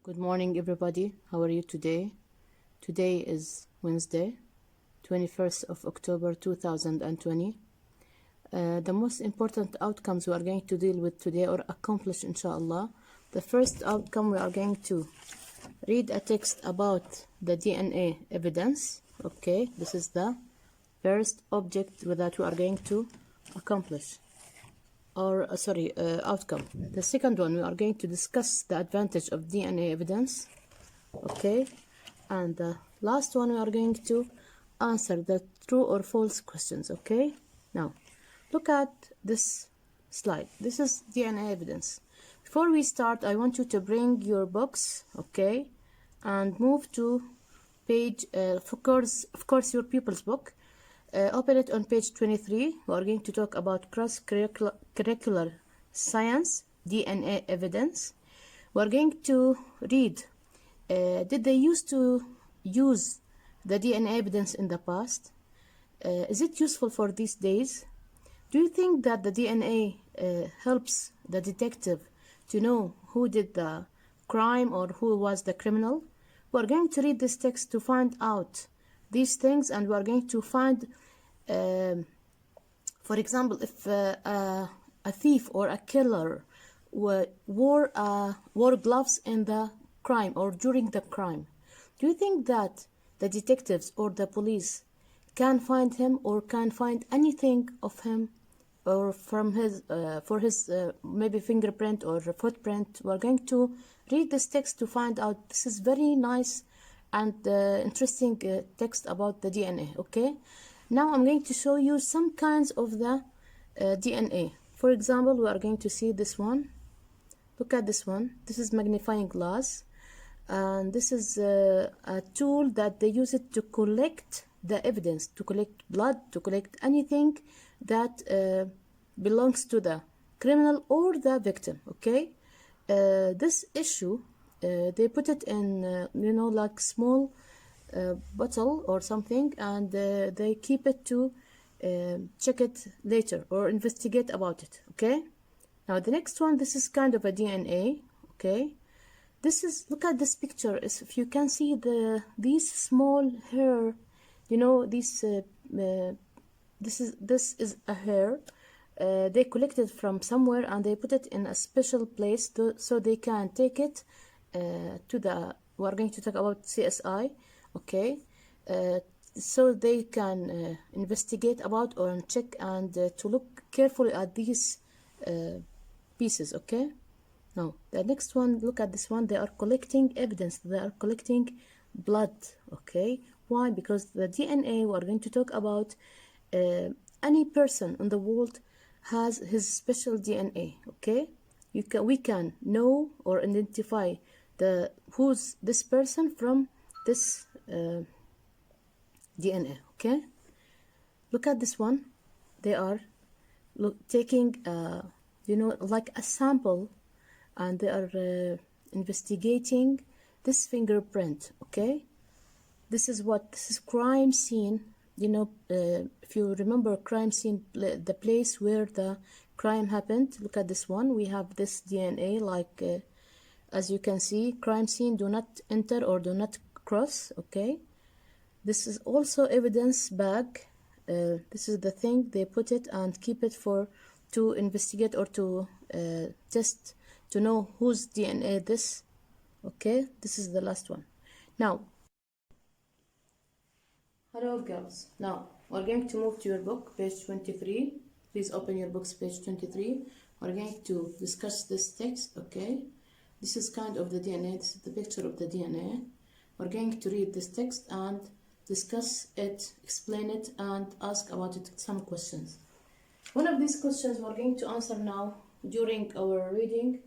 Good morning, everybody. How are you today? Today is Wednesday, 21st of October 2020. The most important outcomes we are going to deal with today or accomplish, inshallah. The first outcome, we are going to read a text about the DNA evidence. Okay, this is the first object that we are going to accomplish. Outcome. The second one, we are going to discuss the advantage of DNA evidence. Okay, and the last one, we are going to answer the true or false questions. Okay, now look at this slide. This is DNA evidence. Before we start, I want you to bring your books, okay, and move to page, of course, your pupil's book. Open it on page 23. We are going to talk about cross-curricular science, DNA evidence. We are going to read, did they used to use the DNA evidence in the past? Is it useful for these days? Do you think that the DNA helps the detective to know who did the crime or who was the criminal? We are going to read this text to find out these things, and we are going to find, for example, if a thief or a killer wore gloves in the crime or during the crime. Do you think that the detectives or the police can find him or can find anything of him or from his maybe fingerprint or footprint? We're going to read this text to find out. This is very nice and interesting text about the DNA. Okay, now I'm going to show you some kinds of the DNA. For example, we are going to see this one. Look at this one. This is magnifying glass, and this is a tool that they use it to collect the evidence, to collect blood, to collect anything that belongs to the criminal or the victim. Okay, this issue, they put it in like small bottle or something, and they keep it to check it later or investigate about it. Okay, now the next one, this is kind of a DNA. Okay, this is, look at this picture. If you can see these small hair, this is a hair. They collected from somewhere and they put it in a special place so they can take it to the, we're going to talk about CSI. Okay, so they can investigate about or check and to look carefully at these pieces. Okay, now the next one, look at this one. They are collecting evidence. They are collecting blood. Okay, why? Because the DNA we are going to talk about, any person in the world has his special DNA. Okay, we can know or identify who's this person from this DNA. Okay, look at this one. They are taking like a sample, and they are investigating this fingerprint. Okay, this is crime scene. If you remember crime scene, the place where the crime happened, look at this one. We have this DNA, like as you can see, crime scene, do not enter or do not cross. Okay, this is also evidence bag. This is the thing they put it and keep it to investigate or to test to know whose DNA this. Okay, this is the last one. Now, hello girls. Now we're going to move to your book, page 23. Please open your books, page 23. We're going to discuss this text. Okay, this is kind of the DNA. This is the picture of the DNA. We're going to read this text and discuss it, explain it, and ask about it some questions. One of these questions we're going to answer now during our reading.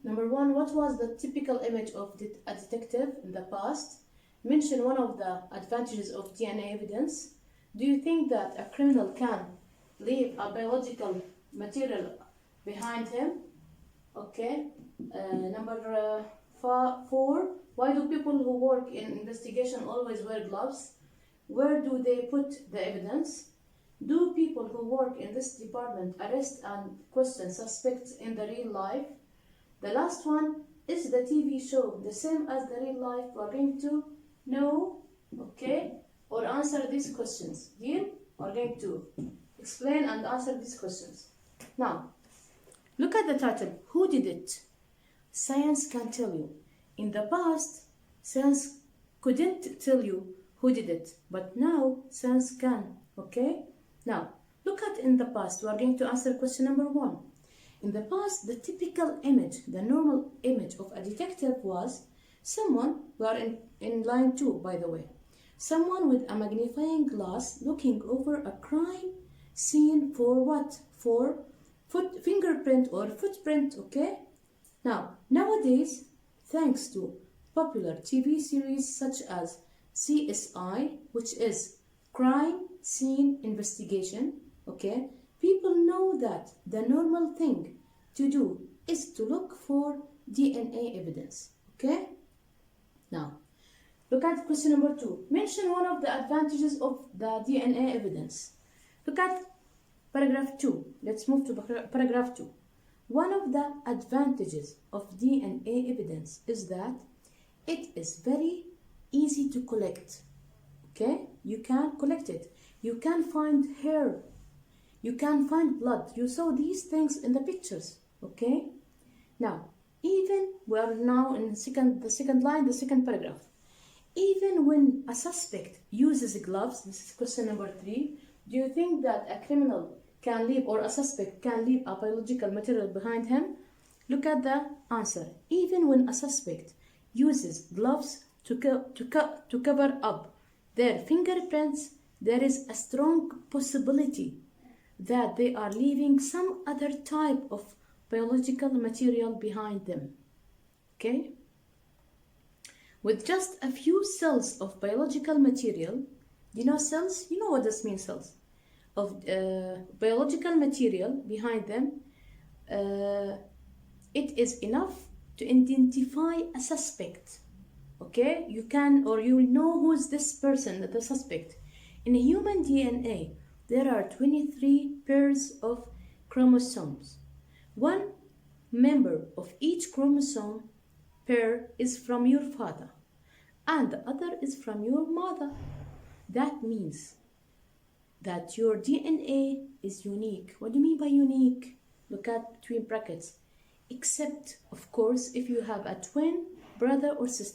Number one, what was the typical image of a detective in the past? Mention one of the advantages of DNA evidence. Do you think that a criminal can leave a biological material behind him? Okay. Number 4, why do people who work in investigation always wear gloves? Where do they put the evidence? Do people who work in this department arrest and question suspects in the real life? The last one, is the TV show the same as the real life? We are going to know, okay, or answer these questions. Deal? We are going to explain and answer these questions. Now, look at the title. Who did it? Science can tell you. In the past, science couldn't tell you who did it, but now science can, okay? Now, look at in the past. We are going to answer question number 1. In the past, the typical image, the normal image of a detective was someone, we are in line 2 by the way, someone with a magnifying glass looking over a crime scene for what? For fingerprint or footprint, okay? Now, nowadays, thanks to popular TV series such as CSI, which is Crime Scene Investigation, okay, people know that the normal thing to do is to look for DNA evidence, okay? Now, look at question number 2. Mention one of the advantages of the DNA evidence. Look at paragraph 2. Let's move to paragraph 2. One of the advantages of DNA evidence is that it is very easy to collect. Okay? You can collect it. You can find hair. You can find blood. You saw these things in the pictures. Okay? Now, even we are now in the second line, the second paragraph. Even when a suspect uses gloves, this is question number 3, do you think that a criminal can leave, or a suspect can leave a biological material behind him? Look at the answer. Even when a suspect uses gloves to cover up their fingerprints, there is a strong possibility that they are leaving some other type of biological material behind them. Okay? With just a few cells of biological material, you know cells? You know what this means, cells? Of biological material behind them, it is enough to identify a suspect. Okay, you can, or you will know who's this person, the suspect. In human DNA, there are 23 pairs of chromosomes. One member of each chromosome pair is from your father, and the other is from your mother. That means that your DNA is unique. What do you mean by unique? Look at between brackets. Except, of course, if you have a twin brother or sister.